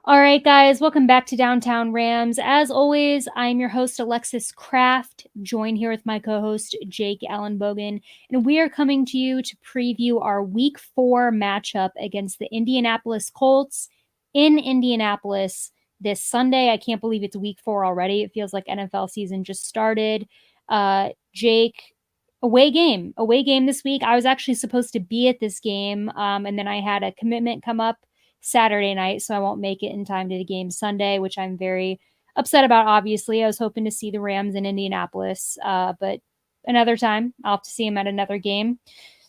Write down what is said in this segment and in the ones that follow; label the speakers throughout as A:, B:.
A: All right, guys, welcome back to Downtown Rams. As always, I'm your host, Alexis Kraft, joined here with my co-host, Jake Ellenbogen, and we are coming to you to preview our Week 4 matchup against the Indianapolis Colts in Indianapolis this Sunday. I can't believe it's Week 4 already. It feels like NFL season just started. Jake, away game this week. I was actually supposed to be at this game, and then I had a commitment come up Saturday night, so I won't make it in time to the game Sunday, which I'm very upset about. Obviously, I was hoping to see the Rams in Indianapolis, but another time I'll have to see them at another game.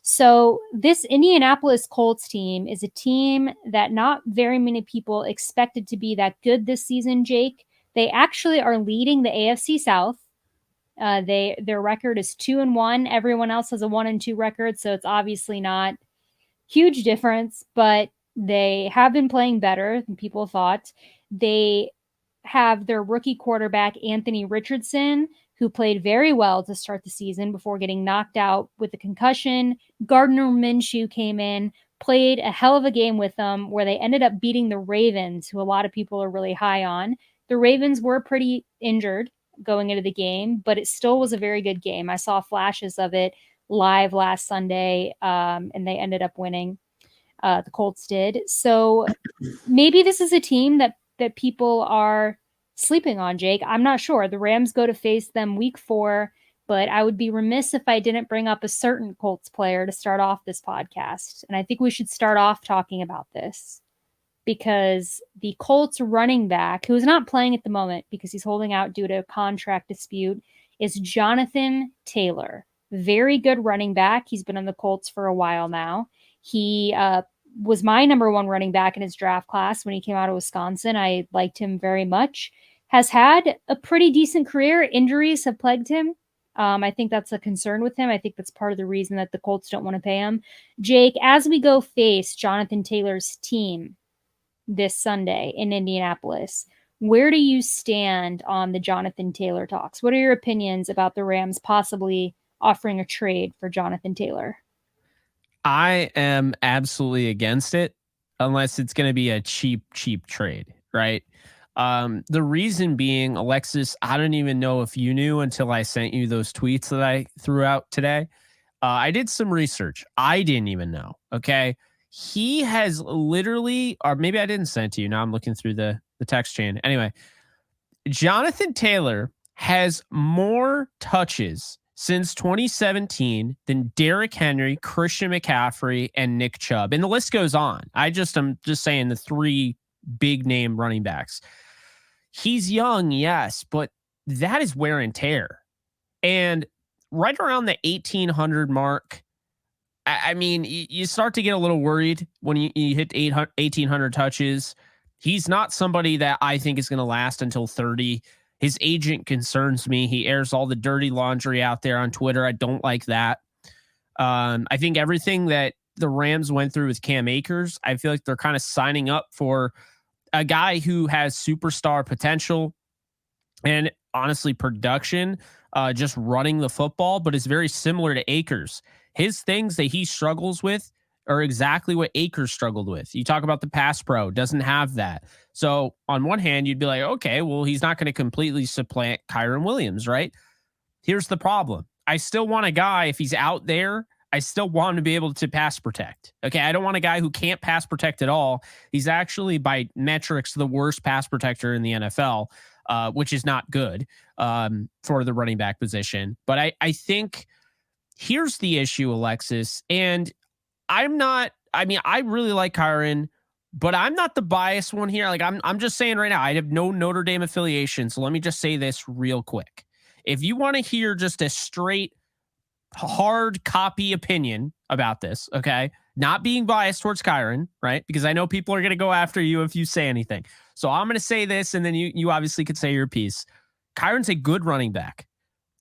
A: So this Indianapolis Colts team is a team that not very many people expected to be that good this season, Jake. They actually are leading the AFC South. Their record is 2-1. Everyone else has a 1-2 record, so it's obviously not huge difference, but they have been playing better than people thought. They have their rookie quarterback, Anthony Richardson, who played very well to start the season before getting knocked out with a concussion. Gardner Minshew came in, played a hell of a game with them, where they ended up beating the Ravens, who a lot of people are really high on. The Ravens were pretty injured going into the game, but it still was a very good game. I saw flashes of it live last Sunday, and they ended up winning. The Colts did. So maybe this is a team that people are sleeping on, Jake. I'm not sure. The Rams go to face them Week 4, but I would be remiss if I didn't bring up a certain Colts player to start off this podcast. And I think we should start off talking about this because the Colts running back, who is not playing at the moment because he's holding out due to a contract dispute, is Jonathan Taylor. Very good running back. He's been on the Colts for a while now. He was my number one running back in his draft class when he came out of Wisconsin. I liked him very much. Has had a pretty decent career. Injuries have plagued him. I think that's a concern with him. I think that's part of the reason that the Colts don't want to pay him. Jake, as we go face Jonathan Taylor's team this Sunday in Indianapolis, where do you stand on the Jonathan Taylor talks? What are your opinions about the Rams possibly offering a trade for Jonathan Taylor?
B: I am absolutely against it unless it's going to be a cheap trade, right? The reason being, Alexis, I don't even know if you knew until I sent you those tweets that I threw out today. I did some research. I didn't even know. Okay. He has literally, or maybe I didn't send it to you. Now I'm looking through the text chain. Anyway, Jonathan Taylor has more touches since 2017 than Derrick Henry, Christian McCaffrey, and Nick Chubb. And the list goes on. I'm just saying the three big name running backs. He's young, yes, but that is wear and tear. And right around the 1,800 mark, I mean, you start to get a little worried when you hit 1,800 touches. He's not somebody that I think is going to last until 30. His agent concerns me. He airs all the dirty laundry out there on Twitter. I don't like that. I think everything that the Rams went through with Cam Akers, I feel like they're kind of signing up for a guy who has superstar potential and honestly production, just running the football, but is very similar to Akers. His things that he struggles with are exactly what Akers struggled with. You talk about the pass pro, doesn't have that. So on one hand, you'd be like, okay, well, he's not going to completely supplant Kyren Williams, right? Here's the problem. I still want a guy, if he's out there, I still want him to be able to pass protect. Okay, I don't want a guy who can't pass protect at all. He's actually, by metrics, the worst pass protector in the NFL, which is not good for the running back position. But I think here's the issue, Alexis, and I really like Kyren, but I'm not the biased one here. Like I'm just saying right now, I have no Notre Dame affiliation. So let me just say this real quick. If you want to hear just a straight hard copy opinion about this, okay, not being biased towards Kyren, right? Because I know people are going to go after you if you say anything. So I'm going to say this, and then you obviously could say your piece. Kyren's a good running back.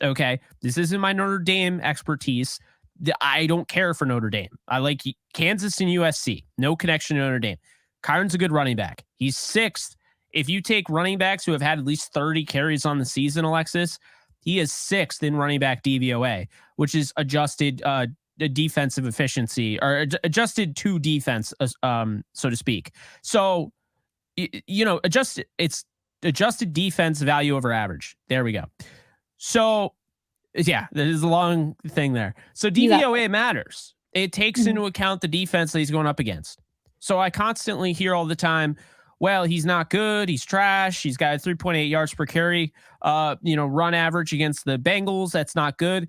B: Okay. This isn't my Notre Dame expertise. I don't care for Notre Dame. I like Kansas and USC. No connection to Notre Dame. Kyren's a good running back. He's sixth. If you take running backs who have had at least 30 carries on the season, Alexis, he is sixth in running back DVOA, which is adjusted defensive efficiency or adjusted to defense, so to speak. So adjusted defense value over average. There we go. So yeah, there's a long thing there. So DVOA matters. It takes into account the defense that he's going up against. So I constantly hear all the time, well, he's not good. He's trash. He's got 3.8 yards per carry, run average against the Bengals. That's not good.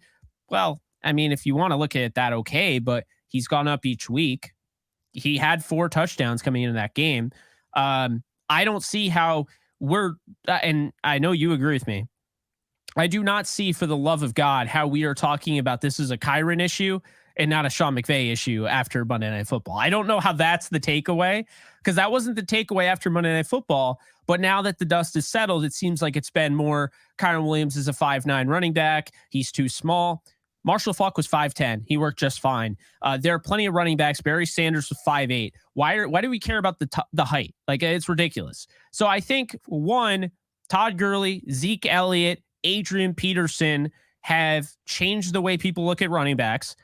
B: Well, I mean, if you want to look at it that, okay, but he's gone up each week. He had 4 touchdowns coming into that game. I don't see how and I know you agree with me. I do not see, for the love of God, how we are talking about this as a Kyren issue and not a Sean McVay issue after Monday Night Football. I don't know how that's the takeaway, because that wasn't the takeaway after Monday Night Football. But now that the dust is settled, it seems like it's been more Kyren Williams is a 5'9" running back. He's too small. Marshall Faulk was 5'10". He worked just fine. There are plenty of running backs. Barry Sanders was 5'8". Why do we care about the height? Like, it's ridiculous. So I think, one, Todd Gurley, Zeke Elliott, Adrian Peterson have changed the way people look at running backs.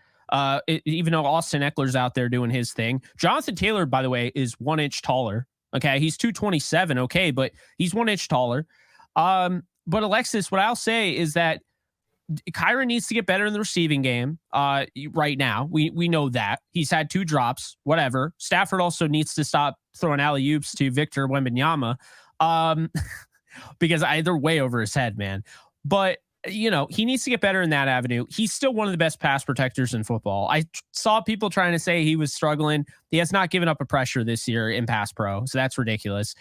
B: Even though Austin Eckler's out there doing his thing. Jonathan Taylor, by the way, is 1 inch taller. Okay. He's 227. Okay. But he's 1 inch taller. But Alexis, what I'll say is that Kyren needs to get better in the receiving game right now. We know that. He's had 2 drops, whatever. Stafford also needs to stop throwing alley-oops to Victor Wembanyama because they're way over his head, man. But, he needs to get better in that avenue. He's still one of the best pass protectors in football. I saw people trying to say he was struggling. He has not given up a pressure this year in pass pro, so that's ridiculous.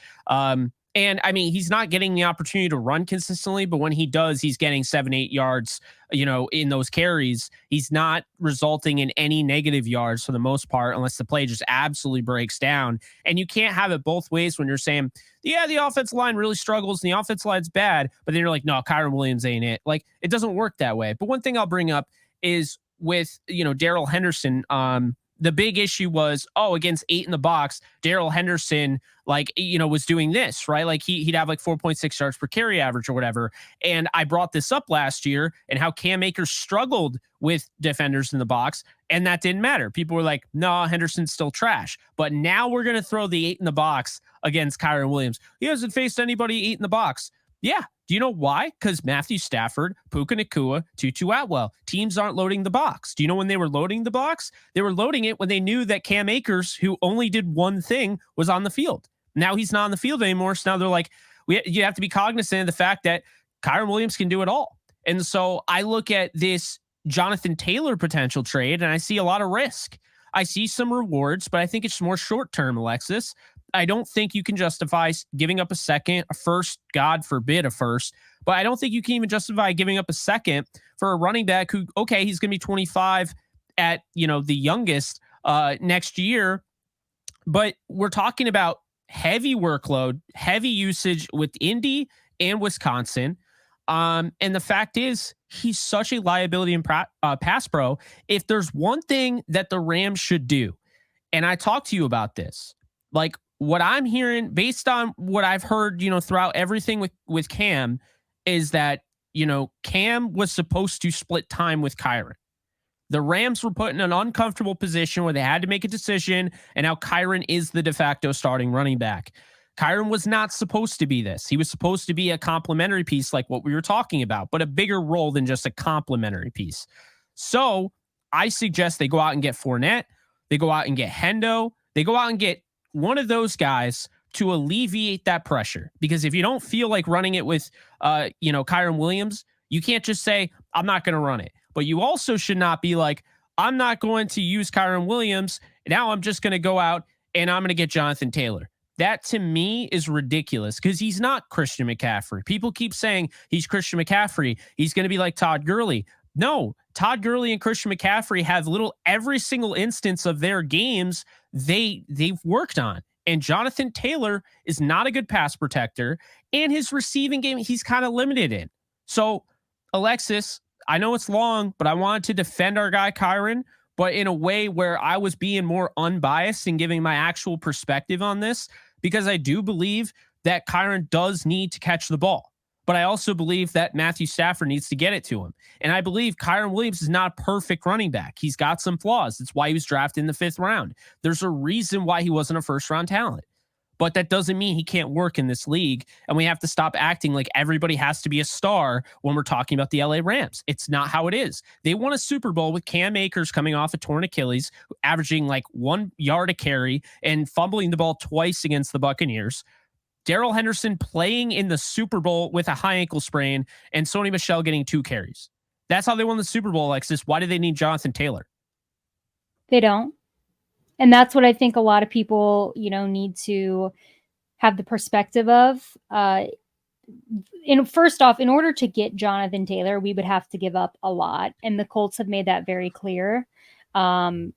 B: And I mean, he's not getting the opportunity to run consistently, but when he does, he's getting 7-8 yards, in those carries. He's not resulting in any negative yards for the most part, unless the play just absolutely breaks down. And you can't have it both ways when you're saying, yeah, the offensive line really struggles and the offensive line's bad, but then you're like, no, Kyren Williams ain't it. Like, it doesn't work that way. But one thing I'll bring up is with, Darrell Henderson, the big issue was, against 8 in the box, Darrell Henderson, was doing this, right? Like he'd have 4.6 yards per carry average or whatever. And I brought this up last year and how Cam Akers struggled with defenders in the box. And that didn't matter. People were like, no, Henderson's still trash. But now we're going to throw the 8 in the box against Kyren Williams. He hasn't faced anybody 8 in the box. Yeah. Do you know why? Because Matthew Stafford, Puka Nacua, Tutu Atwell. Teams aren't loading the box. Do you know when they were loading the box? They were loading it when they knew that Cam Akers, who only did one thing, was on the field. Now he's not on the field anymore. So now they're like, you have to be cognizant of the fact that Kyren Williams can do it all. And so I look at this Jonathan Taylor potential trade and I see a lot of risk. I see some rewards, but I think it's more short-term, Alexis. I don't think you can justify giving up a second, a first, God forbid a first, but I don't think you can even justify giving up a second for a running back who, okay, he's going to be 25 at, the youngest next year, but we're talking about heavy workload, heavy usage with Indy and Wisconsin. And the fact is, he's such a liability in pass pro. If there's one thing that the Rams should do, and I talked to you about this, what I'm hearing based on what I've heard, throughout everything with Cam is that, Cam was supposed to split time with Kyren. The Rams were put in an uncomfortable position where they had to make a decision, and now Kyren is the de facto starting running back. Kyren was not supposed to be this. He was supposed to be a complementary piece like what we were talking about, but a bigger role than just a complementary piece. So I suggest they go out and get Fournette. They go out and get Hendo. They go out and get one of those guys to alleviate that pressure. Because if you don't feel like running it with, Kyren Williams, you can't just say, I'm not going to run it. But you also should not be like, I'm not going to use Kyren Williams. Now I'm just going to go out and I'm going to get Jonathan Taylor. That to me is ridiculous because he's not Christian McCaffrey. People keep saying he's Christian McCaffrey. He's going to be like Todd Gurley. No, Todd Gurley and Christian McCaffrey have every single instance of their games they've worked on. And Jonathan Taylor is not a good pass protector, and his receiving game, he's kind of limited in. So, Alexis, I know it's long, but I wanted to defend our guy Kyren, but in a way where I was being more unbiased and giving my actual perspective on this, because I do believe that Kyren does need to catch the ball. But I also believe that Matthew Stafford needs to get it to him. And I believe Kyren Williams is not a perfect running back. He's got some flaws. That's why he was drafted in the 5th round. There's a reason why he wasn't a first-round talent. But that doesn't mean he can't work in this league. And we have to stop acting like everybody has to be a star when we're talking about the LA Rams. It's not how it is. They won a Super Bowl with Cam Akers coming off a torn Achilles, averaging like 1 yard a carry and fumbling the ball twice against the Buccaneers. Darrell Henderson playing in the Super Bowl with a high ankle sprain, and Sony Michel getting 2 carries. That's how they won the Super Bowl, Alexis. Why do they need Jonathan Taylor?
A: They don't. And that's what I think a lot of people, need to have the perspective of. First off, in order to get Jonathan Taylor, we would have to give up a lot. And the Colts have made that very clear. And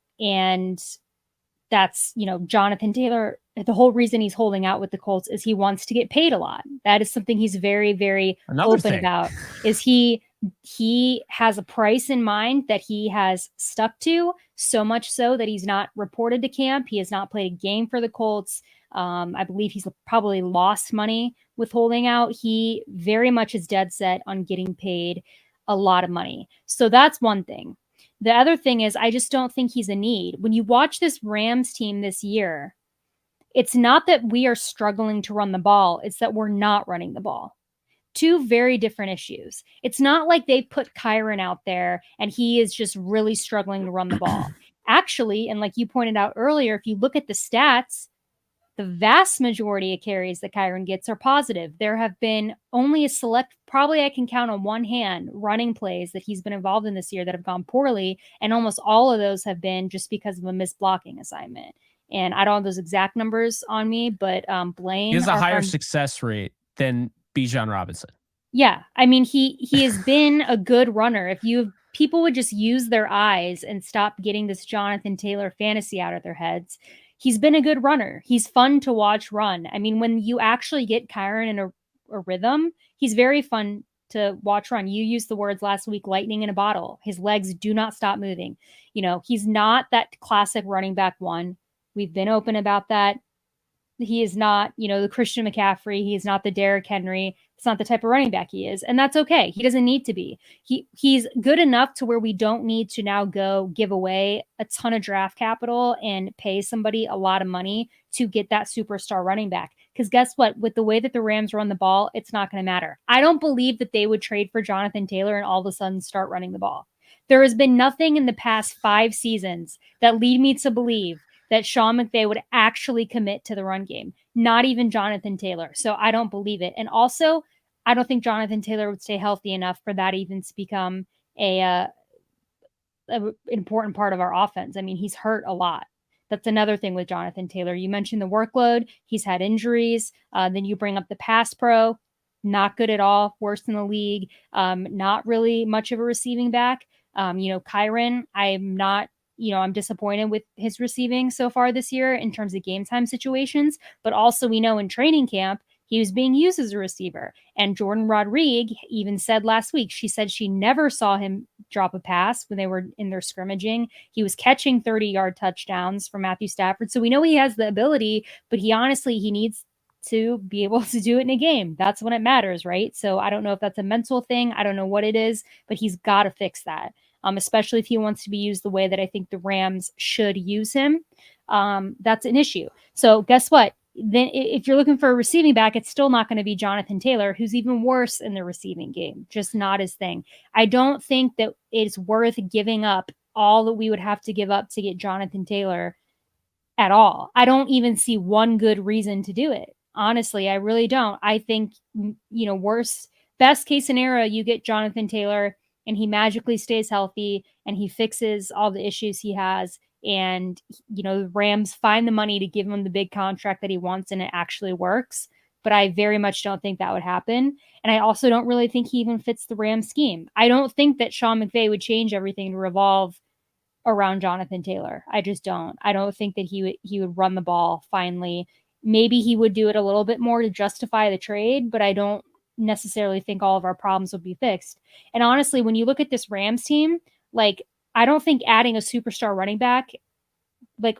A: that's, Jonathan Taylor, the whole reason he's holding out with the Colts is he wants to get paid a lot. That is something he's very, very open about, is he has a price in mind that he has stuck to, so much so that he's not reported to camp. He has not played a game for the Colts. I believe he's probably lost money with holding out. He very much is dead set on getting paid a lot of money. So that's one thing. The other thing is, I just don't think he's a need. When you watch this Rams team this year, it's not that we are struggling to run the ball. It's that we're not running the ball. Two very different issues. It's not like they put Kyren out there and he is just really struggling to run the ball. Actually, and like you pointed out earlier, if you look at the stats, the vast majority of carries that Kyren gets are positive. There have been only a select, probably I can count on one hand, running plays that he's been involved in this year that have gone poorly. And almost all of those have been just because of a missed blocking assignment. And I don't have those exact numbers on me, but Blaine.
B: He has a higher success rate than Bijan Robinson.
A: Yeah. I mean, he has been a good runner. If people would just use their eyes and stop getting this Jonathan Taylor fantasy out of their heads, he's been a good runner. He's fun to watch run. I mean, when you actually get Kyren in a rhythm, he's very fun to watch run. You used the words last week, lightning in a bottle. His legs do not stop moving. He's not that classic running back one. We've been open about that. He is not, the Christian McCaffrey. He is not the Derrick Henry. It's not the type of running back he is. And that's okay. He doesn't need to be. He's good enough to where we don't need to now go give away a ton of draft capital and pay somebody a lot of money to get that superstar running back. Because guess what? With the way that the Rams run the ball, it's not going to matter. I don't believe that they would trade for Jonathan Taylor and all of a sudden start running the ball. There has been nothing in the past 5 seasons that lead me to believe that Sean McVay would actually commit to the run game, not even Jonathan Taylor. So I don't believe it. And also, I don't think Jonathan Taylor would stay healthy enough for that even to become an important part of our offense. I mean, he's hurt a lot. That's another thing with Jonathan Taylor. You mentioned the workload. He's had injuries. Then you bring up the pass pro. Not good at all. Worst in the league. Not really much of a receiving back. Kyren, I'm disappointed with his receiving so far this year in terms of game time situations, but also we know in training camp, he was being used as a receiver. And Jordan Rodriguez even said last week, she said she never saw him drop a pass when they were in their scrimmaging. He was catching 30-yard touchdowns from Matthew Stafford. So we know he has the ability, but he needs to be able to do it in a game. That's when it matters, right? So I don't know if that's a mental thing. I don't know what it is, but he's got to fix that. Especially if he wants to be used the way that I think the Rams should use him. That's an issue. So guess what? Then if you're looking for a receiving back, it's still not going to be Jonathan Taylor, who's even worse in the receiving game. Just not his thing. I don't think that it's worth giving up all that we would have to give up to get Jonathan Taylor at all. I don't even see one good reason to do it. Honestly, I really don't. I think, best case scenario, you get Jonathan Taylor and he magically stays healthy and he fixes all the issues he has. And, the Rams find the money to give him the big contract that he wants and it actually works. But I very much don't think that would happen. And I also don't really think he even fits the Rams scheme. I don't think that Sean McVay would change everything to revolve around Jonathan Taylor. I just don't. I don't think that he would run the ball finally. Maybe he would do it a little bit more to justify the trade, but I don't necessarily think all of our problems will be fixed. And honestly, when you look at this Rams team, I don't think adding a superstar running back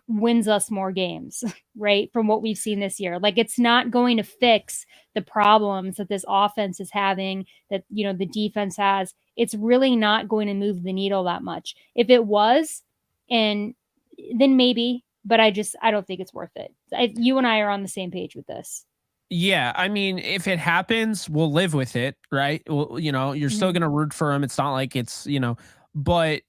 A: wins us more games, right? From what we've seen this year. It's not going to fix the problems that this offense is having, that, the defense has. It's really not going to move the needle that much. If it was, and then maybe but I don't think it's worth it. You and I are on the same page with this.
B: Yeah, I mean, if it happens, we'll live with it, right? Well, you're still going to root for him. It's not like it's, but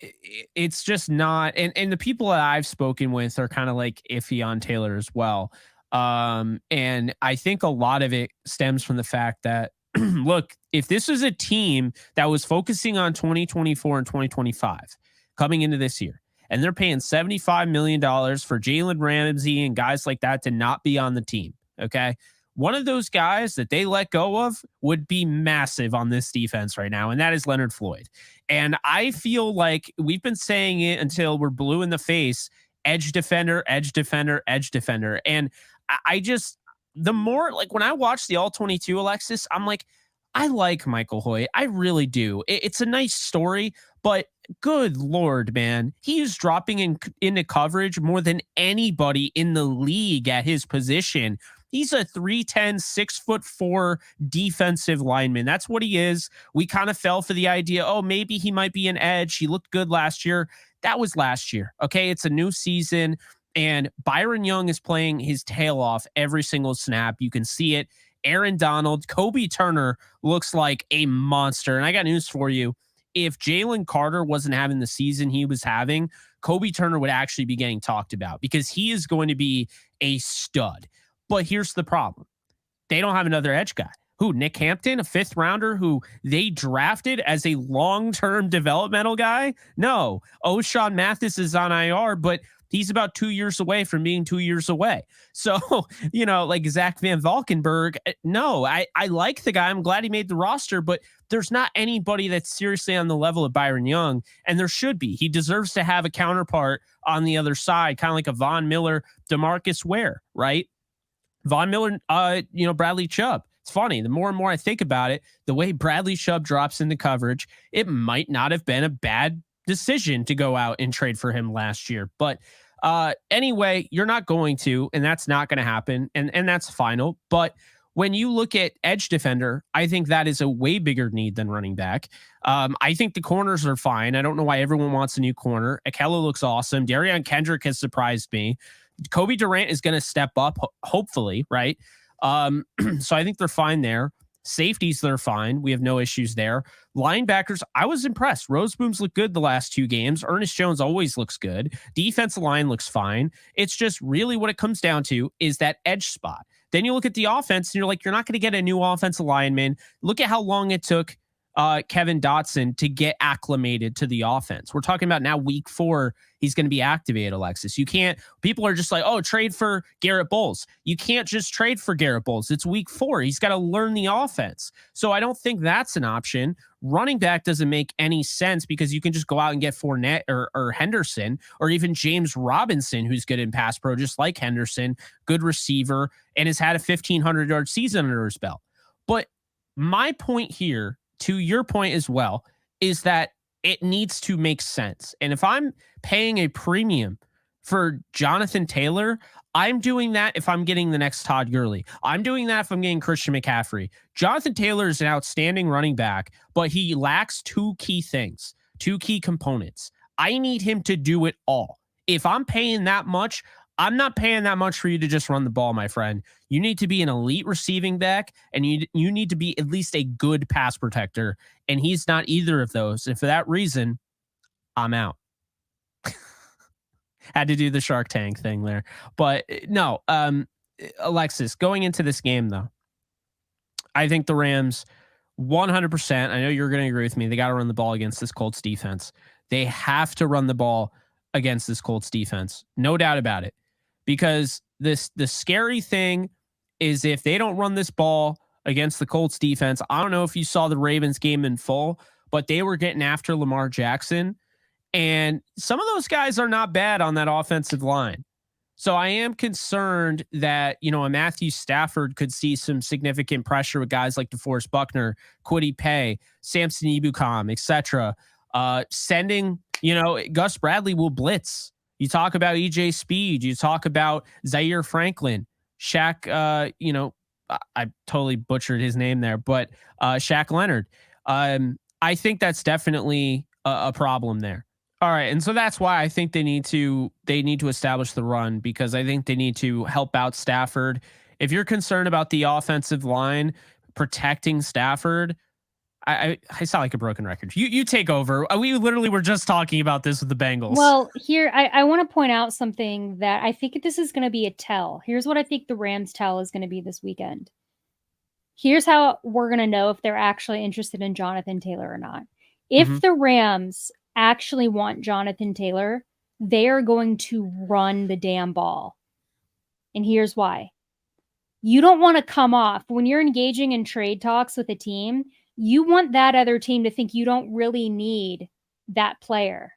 B: it's just not. And the people that I've spoken with are kind of like iffy on Taylor as well. And I think a lot of it stems from the fact that, look, if this was a team that was focusing on 2024 and 2025 coming into this year, and they're paying $75 million for Jalen Ramsey and guys like that to not be on the team, okay? One of those guys that they let go of would be massive on this defense right now, and that is Leonard Floyd. And I feel like we've been saying it until we're blue in the face, edge defender, edge defender, edge defender. And I just, the more, like when I watch the All-22, Alexis, I'm like, I like Michael Hoyt. I really do. It's a nice story, but good Lord, man. He is dropping into coverage more than anybody in the league at his position. He's a 3'10", 6'4" defensive lineman. That's what he is. We kind of fell for the idea, oh, maybe he might be an edge. He looked good last year. That was last year. Okay, it's a new season, and Byron Young is playing his tail off every single snap. You can see it. Aaron Donald, Kobe Turner looks like a monster. And I got news for you. If Jalen Carter wasn't having the season he was having, Kobe Turner would actually be getting talked about because he is going to be a stud. But here's the problem. They don't have another edge guy. Who? Nick Hampton, a fifth rounder who they drafted as a long-term developmental guy? No. O'Shawn Mathis is on IR, but he's about 2 years away from being 2 years away. So, like Zach Van Valkenburg, no, I like the guy. I'm glad he made the roster, but there's not anybody that's seriously on the level of Byron Young, and there should be. He deserves to have a counterpart on the other side, kind of like a Von Miller, DeMarcus Ware, right? Von Miller, Bradley Chubb. It's funny. The more and more I think about it, the way Bradley Chubb drops into coverage, it might not have been a bad decision to go out and trade for him last year. But anyway, you're not going to, and that's not going to happen. And that's final. But when you look at edge defender, I think that is a way bigger need than running back. I think the corners are fine. I don't know why everyone wants a new corner. Akella looks awesome. Darion Kendrick has surprised me. Kobe Durant is going to step up, hopefully, right? So I think they're fine there. Safeties, they're fine. We have no issues there. Linebackers, I was impressed. Roseboom's looked good the last 2 games. Ernest Jones always looks good. Defensive line looks fine. It's just really what it comes down to is that edge spot. Then you look at the offense and you're like, you're not going to get a new offensive lineman. Look at how long it took Kevin Dotson to get acclimated to the offense. We're talking about now week 4, he's going to be activated, Alexis. You can't, people are just like, oh, trade for Garrett Bowles. You can't just trade for Garrett Bowles. It's week 4. He's got to learn the offense. So I don't think that's an option. Running back doesn't make any sense because you can just go out and get Fournette or Henderson or even James Robinson, who's good in pass pro, just like Henderson, good receiver, and has had a 1,500-yard season under his belt. But my point here, to your point as well, is that it needs to make sense. And if I'm paying a premium for Jonathan Taylor, I'm doing that if I'm getting the next Todd Gurley. I'm doing that if I'm getting Christian McCaffrey. Jonathan Taylor is an outstanding running back, but he lacks 2 key things, 2 key components. I need him to do it all. If I'm paying that much, I'm not paying that much for you to just run the ball, my friend. You need to be an elite receiving back, and you need to be at least a good pass protector, and he's not either of those. And for that reason, I'm out. Had to do the Shark Tank thing there. But no, Alexis, going into this game, though, I think the Rams, 100%, I know you're going to agree with me, they got to run the ball against this Colts defense. They have to run the ball against this Colts defense. No doubt about it. Because the scary thing is if they don't run this ball against the Colts defense, I don't know if you saw the Ravens game in full, but they were getting after Lamar Jackson. And some of those guys are not bad on that offensive line. So I am concerned that, a Matthew Stafford could see some significant pressure with guys like DeForest Buckner, Kwity Paye, Samson Ebukam, etc. Sending, Gus Bradley will blitz. You talk about EJ Speed. You talk about Zaire Franklin, Shaq, I totally butchered his name there, but Shaq Leonard. I think that's definitely a problem there. All right, and so that's why I think they need to establish the run, because I think they need to help out Stafford. If you're concerned about the offensive line protecting Stafford, I sound like a broken record. You take over. We literally were just talking about this with the Bengals.
A: Well, here I want to point out something that I think this is going to be a tell. Here's what I think the Rams tell is going to be this weekend. Here's how we're going to know if they're actually interested in Jonathan Taylor or not. If the Rams actually want Jonathan Taylor, they are going to run the damn ball. And here's why. You don't want to come off when you're engaging in trade talks with a team. You want that other team to think you don't really need that player.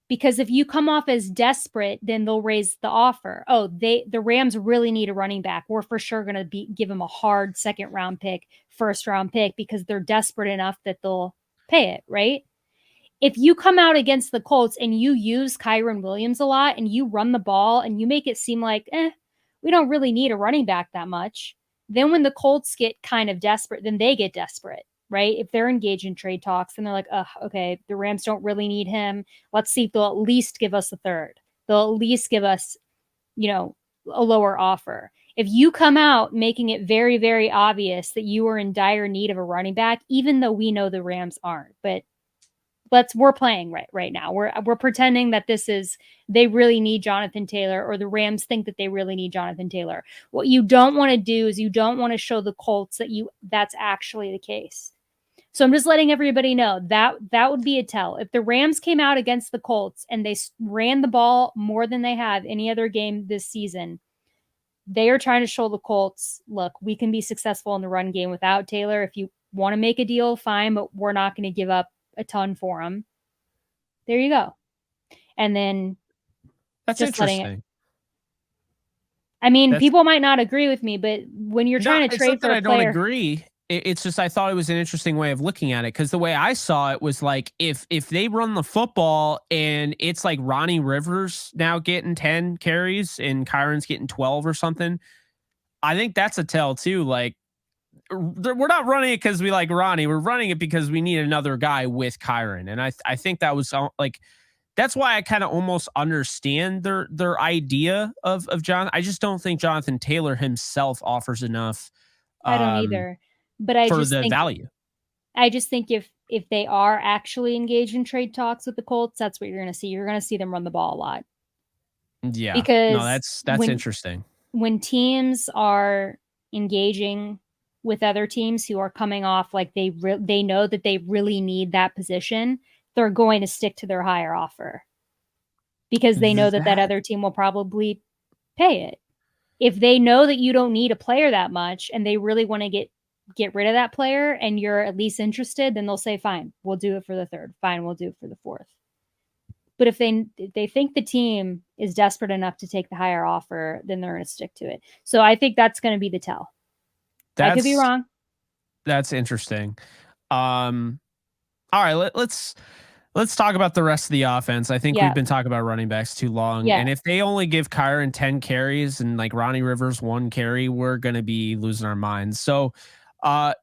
A: Because if you come off as desperate, then they'll raise the offer. Oh, the Rams really need a running back. We're for sure going to give them a hard second round pick, first round pick, because they're desperate enough that they'll pay it, right? If you come out against the Colts and you use Kyren Williams a lot and you run the ball and you make it seem like, we don't really need a running back that much, then when the Colts get kind of desperate, then they get desperate. Right? If they're engaged in trade talks and they're like, okay, the Rams don't really need him. Let's see if they'll at least give us a third. They'll at least give us, a lower offer. If you come out making it very, very obvious that you are in dire need of a running back, even though we know the Rams aren't, but we're playing right now. We're pretending that they really need Jonathan Taylor, or the Rams think that they really need Jonathan Taylor. What you don't want to do is you don't want to show the Colts that's actually the case. So I'm just letting everybody know that would be a tell. If the Rams came out against the Colts and they ran the ball more than they have any other game this season, they are trying to show the Colts, look, we can be successful in the run game without Taylor. If you want to make a deal, fine, but we're not going to give up a ton for him. There you go. And then
B: that's just interesting.
A: People might not agree with me, but when you're trying to trade for a player,
B: I don't agree. It's just I thought it was an interesting way of looking at it, because the way I saw it was like if they run the football and it's like Ronnie Rivers now getting 10 carries and Kyron's getting 12 or something, I think that's a tell too. Like, we're not running it because we like Ronnie. We're running it because we need another guy with Kyron. And I think that was like, that's why I kind of almost understand their idea of John. I just don't think Jonathan Taylor himself offers enough.
A: I don't either. But I just think
B: value.
A: I just think if they are actually engaged in trade talks with the Colts, that's what you're going to see. You're going to see them run the ball a lot.
B: Yeah.
A: Because
B: that's interesting.
A: When teams are engaging with other teams who are coming off like they know that they really need that position, they're going to stick to their higher offer because they know that other team will probably pay it. If they know that you don't need a player that much and they really want to get rid of that player and you're at least interested, then they'll say, fine, we'll do it for the third. Fine, we'll do it for the fourth. But if they think the team is desperate enough to take the higher offer, then they're going to stick to it. So I think that's going to be the tell. I could be wrong.
B: That's interesting. All right, let's talk about the rest of the offense. I think we've been talking about running backs too long. Yeah. And if they only give Kyron 10 carries and like Ronnie Rivers 1 carry, we're going to be losing our minds. So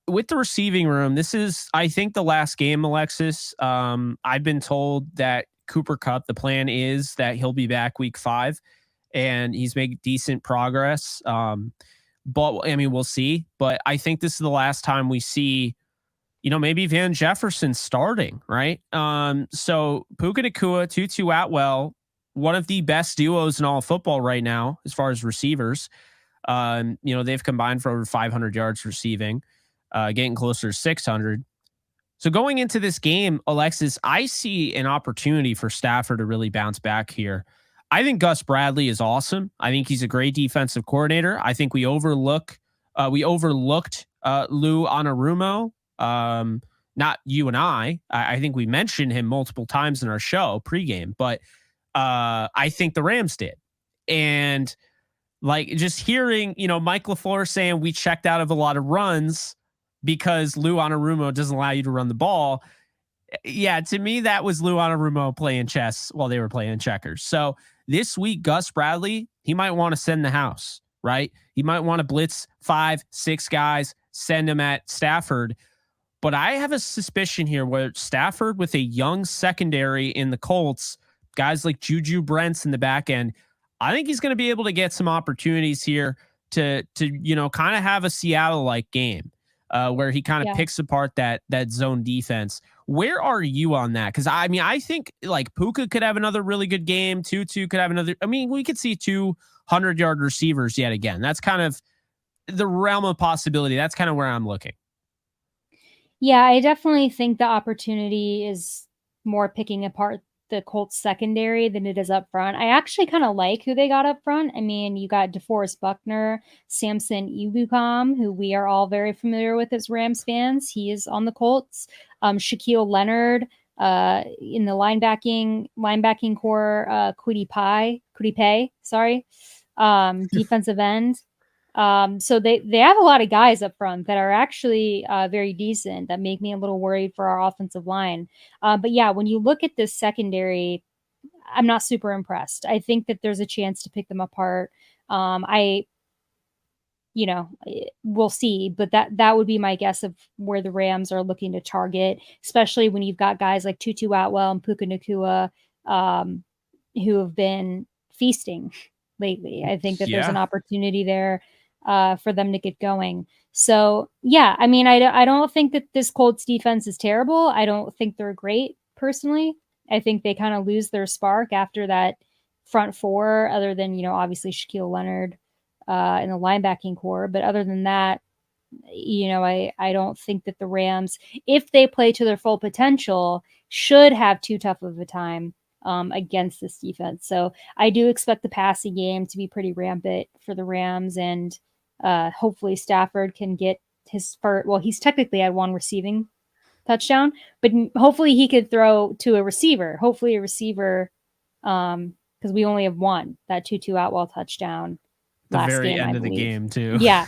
B: with the receiving room, this is, I think, the last game, Alexis. I've been told that Cooper Kupp, the plan is that he'll be back week 5 and he's made decent progress. But I mean, we'll see. But I think this is the last time we see, maybe Van Jefferson starting, right? So Puka Nacua, Tutu Atwell, one of the best duos in all of football right now, as far as receivers. They've combined for over 500 yards receiving, getting closer to 600. So going into this game, Alexis, I see an opportunity for Stafford to really bounce back here. I think Gus Bradley is awesome. I think he's a great defensive coordinator. I think we overlooked Lou Anarumo. Not you and I think we mentioned him multiple times in our show pregame, but I think the Rams did. And like just hearing, Mike LaFleur saying we checked out of a lot of runs because Lou Anarumo doesn't allow you to run the ball. Yeah, to me, that was Lou Anarumo playing chess while they were playing checkers. So this week, Gus Bradley, he might want to send the house, right? He might want to blitz 5-6 guys, send them at Stafford. But I have a suspicion here where Stafford, with a young secondary in the Colts, guys like Juju Brents in the back end. I think he's going to be able to get some opportunities here to kind of have a Seattle-like game where he kind of picks apart that zone defense. Where are you on that? Because I think like Puka could have another really good game. Tutu could have another. I mean, we could see 200-yard receivers yet again. That's kind of the realm of possibility. That's kind of where I'm looking.
A: Yeah, I definitely think the opportunity is more picking apart the Colts secondary than it is up front. I actually kind of like who they got up front. I mean, you got DeForest Buckner, Samson Ebukam, who we are all very familiar with as Rams fans. He is on the Colts. Shaquille Leonard in the linebacking core, Kwity Paye, defensive end. So they have a lot of guys up front that are actually very decent that make me a little worried for our offensive line. But yeah, when you look at this secondary, I'm not super impressed. I think that there's a chance to pick them apart. We'll see, but that would be my guess of where the Rams are looking to target, especially when you've got guys like Tutu Atwell and Puka Nacua, who have been feasting lately. I think that there's an opportunity there for them to get going. So yeah, I mean, I don't think that this Colts defense is terrible. I don't think they're great personally. I think they kind of lose their spark after that front four, other than, obviously Shaquille Leonard in the linebacking core. But other than that, I don't think that the Rams, if they play to their full potential, should have too tough of a time against this defense. So I do expect the passing game to be pretty rampant for the Rams, and hopefully Stafford can get his first. Well, he's technically had one receiving touchdown, but hopefully he could throw to a receiver. Hopefully a receiver, because we only have one, that Tutu Atwell touchdown.
B: The very end of the game too.
A: Yeah.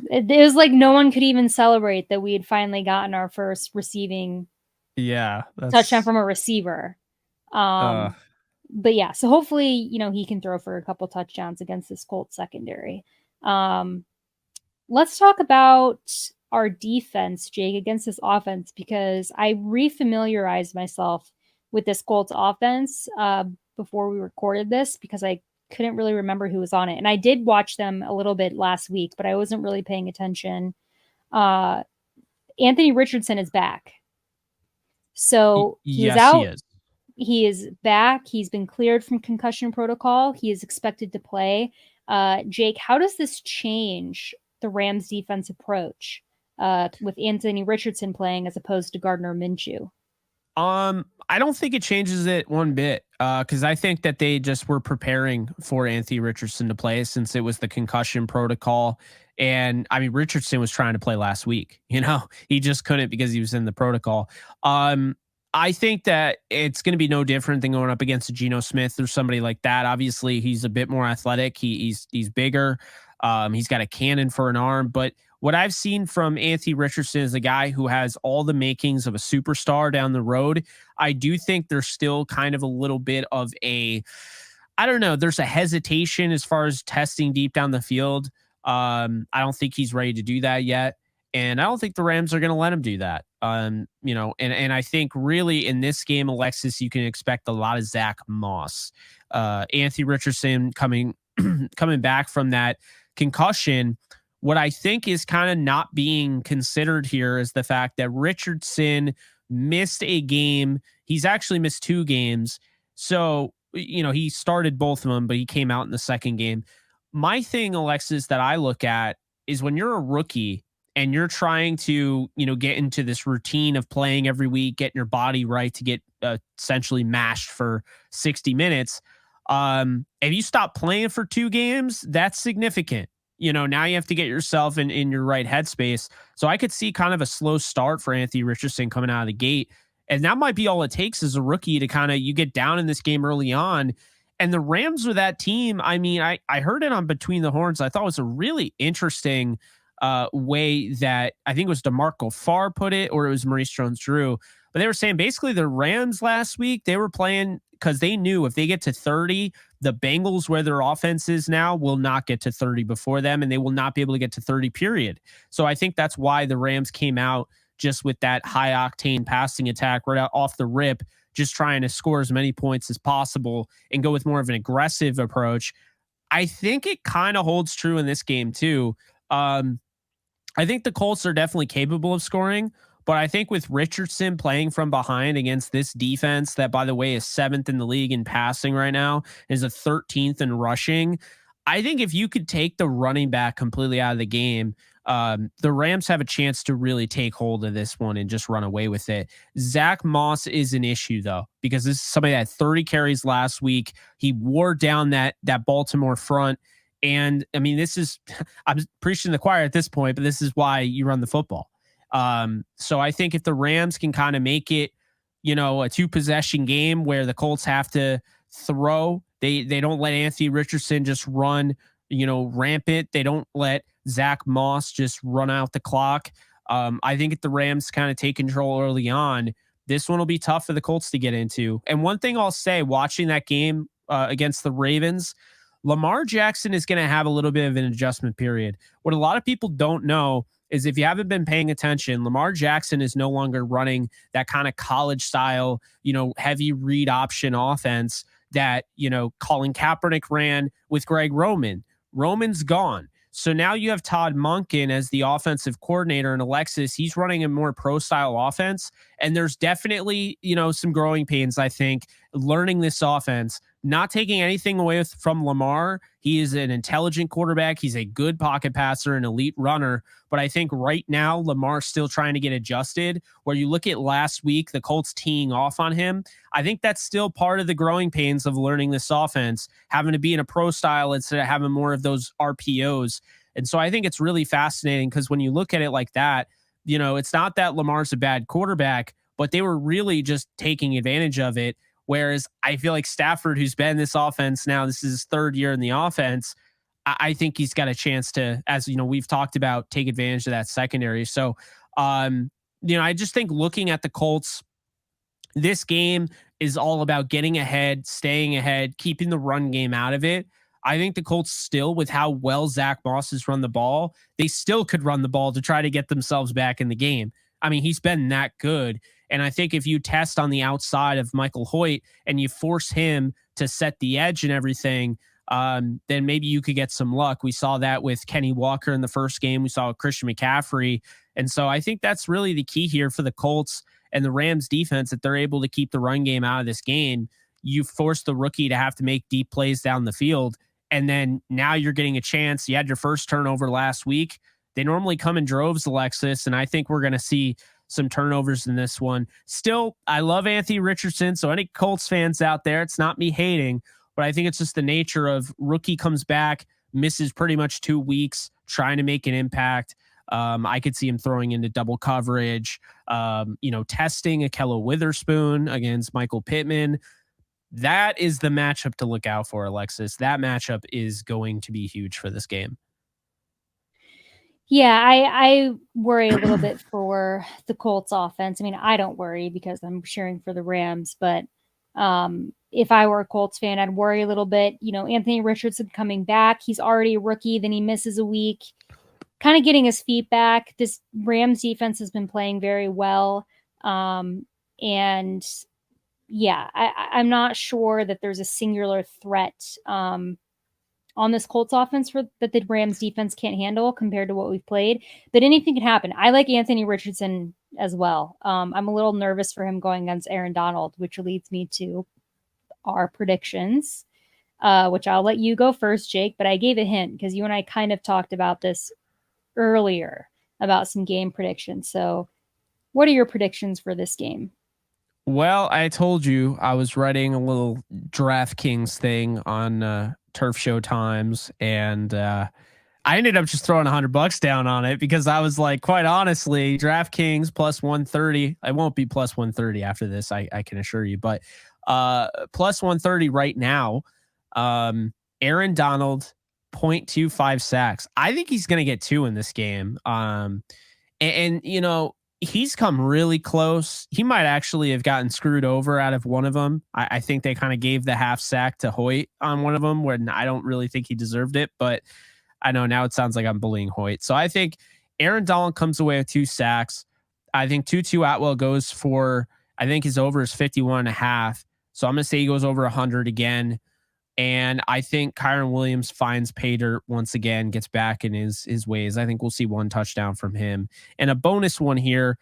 A: It was like no one could even celebrate that we had finally gotten our first receiving touchdown from a receiver. But yeah, so hopefully, he can throw for a couple touchdowns against this Colts secondary. Let's talk about our defense, Jake, against this offense, because I refamiliarized myself with this Colts offense before we recorded this, because I couldn't really remember who was on it. And I did watch them a little bit last week, but I wasn't really paying attention. Anthony Richardson is back. So he's out. He is back. He's been cleared from concussion protocol. He is expected to play. Jake, how does this change the Rams defense approach with Anthony Richardson playing as opposed to Gardner Minshew?
B: I don't think it changes it one bit, because I think that they just were preparing for Anthony Richardson to play since it was the concussion protocol. And I mean, Richardson was trying to play last week, he just couldn't because he was in the protocol. I think that it's going to be no different than going up against a Geno Smith or somebody like that. Obviously, he's a bit more athletic. He's bigger. He's got a cannon for an arm, but what I've seen from Anthony Richardson is a guy who has all the makings of a superstar down the road. I do think there's still kind of a little bit of there's a hesitation as far as testing deep down the field. I don't think he's ready to do that yet. And I don't think the Rams are going to let him do that. And I think really in this game, Alexis, you can expect a lot of Zach Moss. Anthony Richardson coming back from that concussion. What I think is kind of not being considered here is the fact that Richardson missed a game. He's actually missed 2 games. So, he started both of them, but he came out in the second game. My thing, Alexis, that I look at is when you're a rookie and you're trying to, get into this routine of playing every week, getting your body right to get essentially mashed for 60 minutes. If you stop playing for 2 games, that's significant. Now you have to get yourself in your right headspace. So I could see kind of a slow start for Anthony Richardson coming out of the gate. And that might be all it takes as a rookie to you get down in this game early on. And the Rams are that team. I mean, I heard it on Between the Horns. I thought it was a really interesting way that I think it was DeMarco Farr put it, or it was Maurice Jones-Drew. But they were saying basically the Rams last week, they were playing because they knew if they get to 30, the Bengals, where their offense is now, will not get to 30 before them, and they will not be able to get to 30, period. So I think that's why the Rams came out just with that high-octane passing attack right out off the rip, just trying to score as many points as possible and go with more of an aggressive approach. I think it kind of holds true in this game too. I think the Colts are definitely capable of scoring, but I think with Richardson playing from behind against this defense, that by the way is 7th in the league in passing right now, is a 13th in rushing. I think if you could take the running back completely out of the game, the Rams have a chance to really take hold of this one and just run away with it. Zach Moss is an issue though, because this is somebody that had 30 carries last week. He wore down that Baltimore front. And I mean, this is, I'm preaching the choir at this point, but this is why you run the football. So I think if the Rams can kind of make it, a 2-possession game where the Colts have to throw, they don't let Anthony Richardson just run, rampant. They don't let Zach Moss just run out the clock. I think if the Rams kind of take control early on, this one will be tough for the Colts to get into. And one thing I'll say, watching that game against the Ravens, Lamar Jackson is going to have a little bit of an adjustment period. What a lot of people don't know is if you haven't been paying attention, Lamar Jackson is no longer running that kind of college style, heavy read option offense that, Colin Kaepernick ran with Greg Roman. Roman's gone. So now you have Todd Monken as the offensive coordinator, and Alexis, he's running a more pro style offense. And there's definitely, some growing pains, I think, learning this offense, not taking anything away from Lamar. He is an intelligent quarterback. He's a good pocket passer, an elite runner. But I think right now, Lamar's still trying to get adjusted. Where you look at last week, the Colts teeing off on him, I think that's still part of the growing pains of learning this offense, having to be in a pro style instead of having more of those RPOs. And so I think it's really fascinating because when you look at it like that, it's not that Lamar's a bad quarterback, but they were really just taking advantage of it. Whereas I feel like Stafford, who's been in this offense now, this is his 3rd year in the offense, I think he's got a chance to, as we've talked about, take advantage of that secondary. So, I just think looking at the Colts, this game is all about getting ahead, staying ahead, keeping the run game out of it. I think the Colts still, with how well Zach Moss has run the ball, they still could run the ball to try to get themselves back in the game. I mean, he's been that good. And I think if you test on the outside of Michael Hoyt and you force him to set the edge and everything, then maybe you could get some luck. We saw that with Kenny Walker in the first game. We saw Christian McCaffrey. And so I think that's really the key here for the Colts and the Rams defense, that they're able to keep the run game out of this game. You force the rookie to have to make deep plays down the field. And then now you're getting a chance. You had your first turnover last week. They normally come in droves, Alexis, and I think we're going to see some turnovers in this one. Still, I love Anthony Richardson, so any Colts fans out there, it's not me hating, but I think it's just the nature of rookie comes back, misses pretty much 2 weeks, trying to make an impact. I could see him throwing into double coverage, testing Ahkello Witherspoon against Michael Pittman. That is the matchup to look out for, Alexis. That matchup is going to be huge for this game.
A: Yeah, I worry a little bit for the Colts offense. I mean, I don't worry because I'm cheering for the Rams, but if I were a Colts fan, I'd worry a little bit. Anthony Richardson coming back, he's already a rookie, then he misses a week, kind of getting his feet back. This Rams defense has been playing very well. And yeah, I'm not sure that there's a singular threat on this Colts offense that the Rams defense can't handle compared to what we've played, but anything can happen. I like Anthony Richardson as well. I'm a little nervous for him going against Aaron Donald, which leads me to our predictions, which I'll let you go first, Jake, but I gave a hint because you and I kind of talked about this earlier about some game predictions. So what are your predictions for this game?
B: Well, I told you I was writing a little DraftKings thing on Turf Show Times, and I ended up just throwing $100 down on it because I was like, quite honestly, DraftKings plus 130. I won't be plus 130 after this, I can assure you, but plus 130 right now. Aaron Donald, 0.25 sacks. I think he's going to get 2 in this game. And he's come really close. He might actually have gotten screwed over out of one of them. I think they kind of gave the half sack to Hoyt on one of them when I don't really think he deserved it, but I know now it sounds like I'm bullying Hoyt. So I think Aaron Donald comes away with 2 sacks. I think Tutu Atwell goes for I think his over is 51.5. So I'm going to say he goes over 100 again. And I think Kyren Williams finds pay dirt once again, gets back in his ways. I think we'll see 1 touchdown from him. And a bonus one here.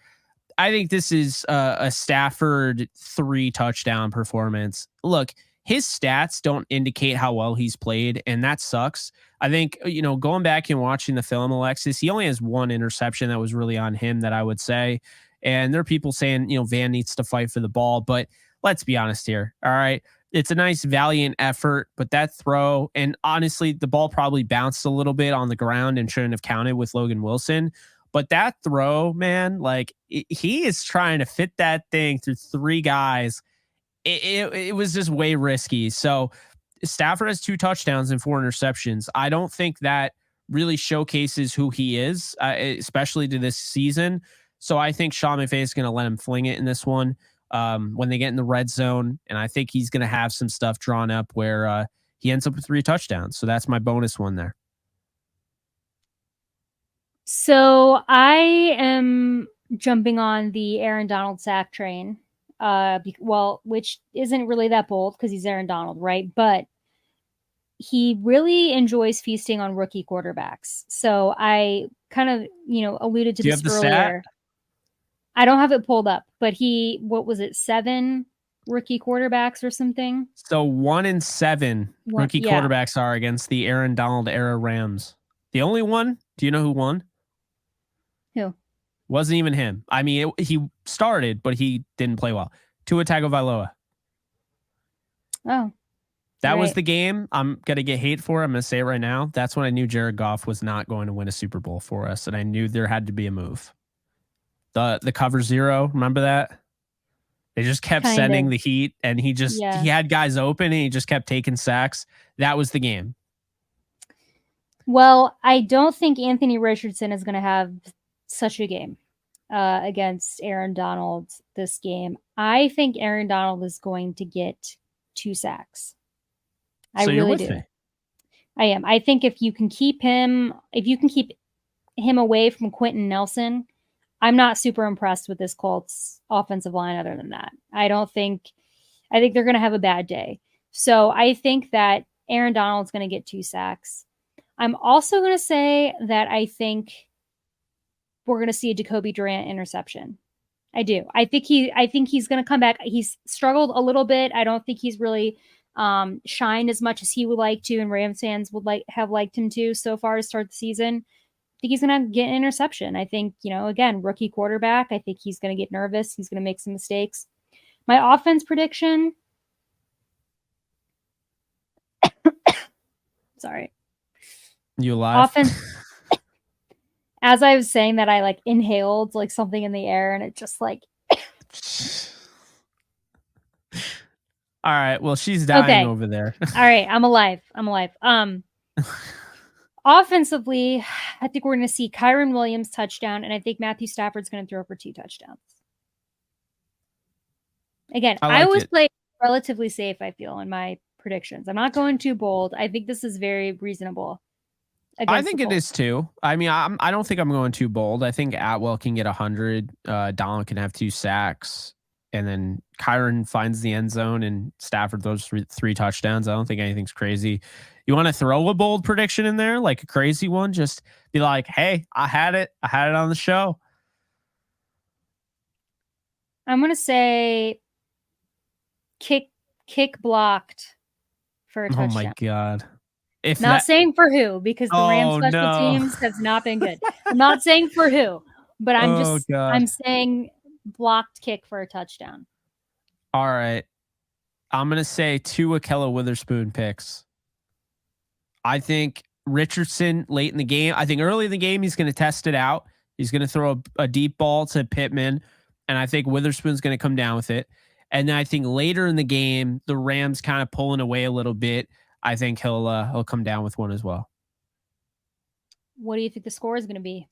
B: I think this is a Stafford 3 touchdown performance. Look, his stats don't indicate how well he's played, and that sucks. I think, going back and watching the film, Alexis, he only has 1 interception that was really on him that I would say. And there are people saying, Van needs to fight for the ball, but let's be honest here. All right. It's a nice valiant effort, but that throw, and honestly, the ball probably bounced a little bit on the ground and shouldn't have counted with Logan Wilson. But that throw, man, he is trying to fit that thing through 3 guys. It was just way risky. So Stafford has 2 touchdowns and 4 interceptions. I don't think that really showcases who he is, especially to this season. So I think Sean McVay is going to let him fling it in this one when they get in the red zone. And I think he's going to have some stuff drawn up where he ends up with 3 touchdowns. So that's my bonus one there.
A: So I am jumping on the Aaron Donald sack train. Which isn't really that bold because he's Aaron Donald, right? But he really enjoys feasting on rookie quarterbacks. So I kind of, alluded to this earlier. Stat? I don't have it pulled up, but what was it, 7 rookie quarterbacks or something?
B: So 1 in 7 rookie quarterbacks are against the Aaron Donald era Rams. The only one, do you know who won?
A: Who?
B: Wasn't even him. I mean, he started, but he didn't play well. Tua Tagovailoa.
A: Oh.
B: That was the game. I'm going to get hate for it. I'm going to say it right now. That's when I knew Jared Goff was not going to win a Super Bowl for us, and I knew there had to be a move. The cover 0, remember that? They just kept sending the heat, and he had guys open, and he just kept taking sacks. That was the game.
A: Well, I don't think Anthony Richardson is going to have such a game against Aaron Donald this game. I think Aaron Donald is going to get 2 sacks. I really do. I am. I think if you can keep him away from Quentin Nelson, I'm not super impressed with this Colts offensive line other than that. I think they're going to have a bad day. So I think that Aaron Donald's going to get 2 sacks. I'm also going to say that I think we're going to see a Jacoby Durant interception. I do. I think he's going to come back. He's struggled a little bit. I don't think he's really shined as much as he would like to, and Rams fans would have liked him to so far to start the season. I think he's going to get an interception. I think, again, rookie quarterback. I think he's going to get nervous. He's going to make some mistakes. My offense prediction. Sorry.
B: You alive?
A: Offense. As I was saying that, I inhaled something in the air, and it just
B: All right. Well, she's dying over there.
A: All right. I'm alive. Offensively, I think we're going to see Kyren Williams touchdown, and I think Matthew Stafford's going to throw for 2 touchdowns. Again, I always play relatively safe, I feel, in my predictions. I'm not going too bold. I think this is very reasonable.
B: I think it is too. I mean, I don't think I'm going too bold. I think Atwell can get 100. Donald can have 2 sacks. And then Kyren finds the end zone and Stafford throws 3 touchdowns. I don't think anything's crazy. You want to throw a bold prediction in there, like a crazy one? Just be like, hey, I had it on the show.
A: I'm going to say kick blocked for a touchdown.
B: Oh, my God.
A: Saying for who, because the Rams special teams has not been good. I'm not saying for who, but I'm saying blocked kick for a touchdown.
B: All right. I'm going to say 2 Ahkello Witherspoon picks. I think Richardson late in the game. I think early in the game, he's going to test it out. He's going to throw a deep ball to Pittman, and I think Witherspoon's going to come down with it. And then I think later in the game, the Rams kind of pulling away a little bit. I think he'll come down with 1 as well.
A: What do you think the score is going to be?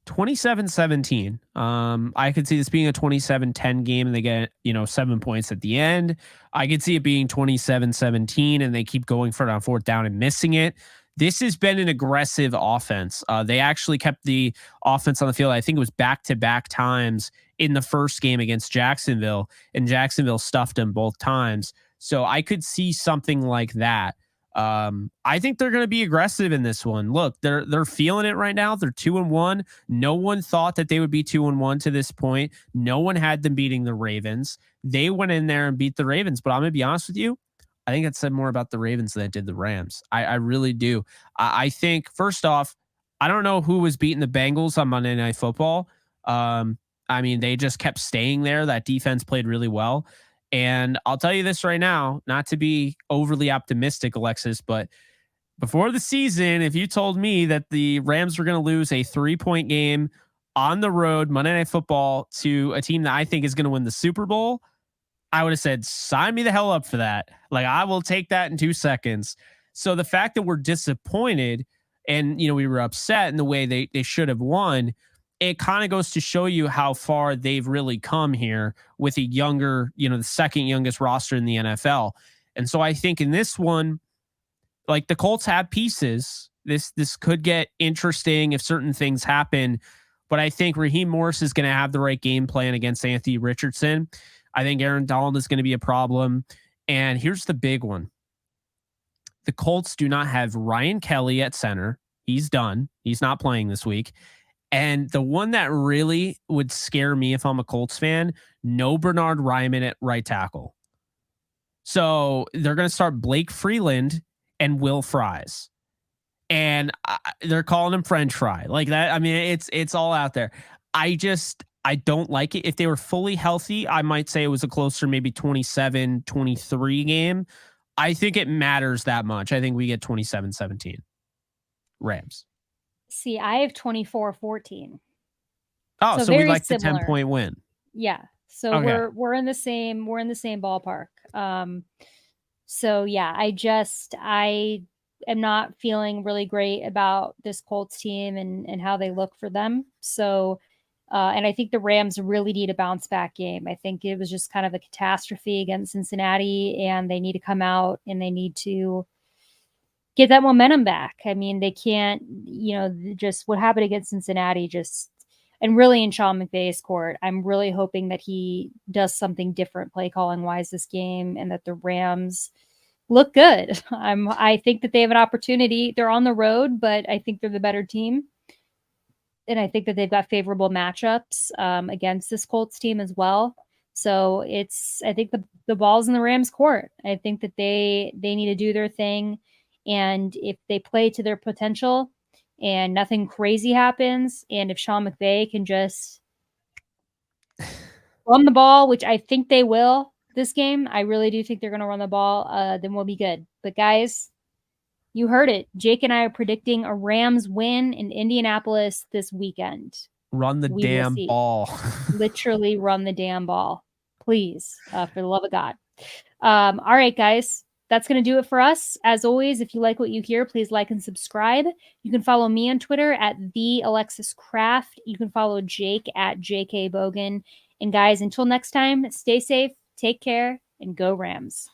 B: 27-17. I could see this being a 27-10 game and they get, 7 points at the end. I could see it being 27-17 and they keep going for it on 4th down and missing it. This has been an aggressive offense. They actually kept the offense on the field. I think it was back-to-back times in the first game against Jacksonville, and Jacksonville stuffed them both times. So I could see something like that. I think they're going to be aggressive in this one. Look, they're feeling it right now. They're 2-1. No one thought that they would be 2-1 to this point. No one had them beating the Ravens. They went in there and beat the Ravens. But I'm going to be honest with you, I think it said more about the Ravens than it did the Rams. I really do. I think, first off, I don't know who was beating the Bengals on Monday Night Football. I mean, they just kept staying there. That defense played really well. And I'll tell you this right now, not to be overly optimistic, Alexis, but before the season, if you told me that the Rams were going to lose a 3-point game on the road, Monday Night Football, to a team that I think is going to win the Super Bowl, I would have said, sign me the hell up for that. Like, I will take that in 2 seconds. So the fact that we're disappointed and, we were upset in the way they should have won, it kind of goes to show you how far they've really come here with a younger, the second youngest roster in the NFL. And so I think in this one, like, the Colts have pieces. This could get interesting if certain things happen, but I think Raheem Morris is going to have the right game plan against Anthony Richardson. I think Aaron Donald is going to be a problem. And here's the big one. The Colts do not have Ryan Kelly at center. He's done. He's not playing this week. And the one that really would scare me if I'm a Colts fan, no Bernard Ryman at right tackle. So they're going to start Blake Freeland and Will Fries. And they're calling him French fry like that. I mean, it's all out there. I don't like it. If they were fully healthy, I might say it was a closer, maybe 27-23 game. I think it matters that much. I think we get 27-17 Rams.
A: See, I have 24-14.
B: Oh, so we like similar. The 10-point win.
A: Yeah. So okay. we're in the same ballpark. So yeah, I am not feeling really great about this Colts team and how they look for them. So and I think the Rams really need a bounce back game. I think it was just kind of a catastrophe against Cincinnati, and they need to come out and they need to get that momentum back. I mean, they can't, just what happened against Cincinnati and really in Sean McVay's court. I'm really hoping that he does something different play calling wise this game and that the Rams look good. I think that they have an opportunity. They're on the road, but I think they're the better team. And I think that they've got favorable matchups against this Colts team as well. So I think the ball's in the Rams' court. I think that they need to do their thing. And if they play to their potential and nothing crazy happens, and if Sean McVay can just run the ball, which I think they will this game, I really do think they're going to run the ball, then we'll be good. But guys, you heard it. Jake and I are predicting a Rams win in Indianapolis this weekend.
B: Run the damn ball.
A: Literally run the damn ball. Please, for the love of God. All right, guys. That's going to do it for us. As always, if you like what you hear, please like and subscribe. You can follow me on Twitter at the Alexis Kraft. You can follow Jake at JK Bogan. And guys, until next time, stay safe, take care, and go Rams.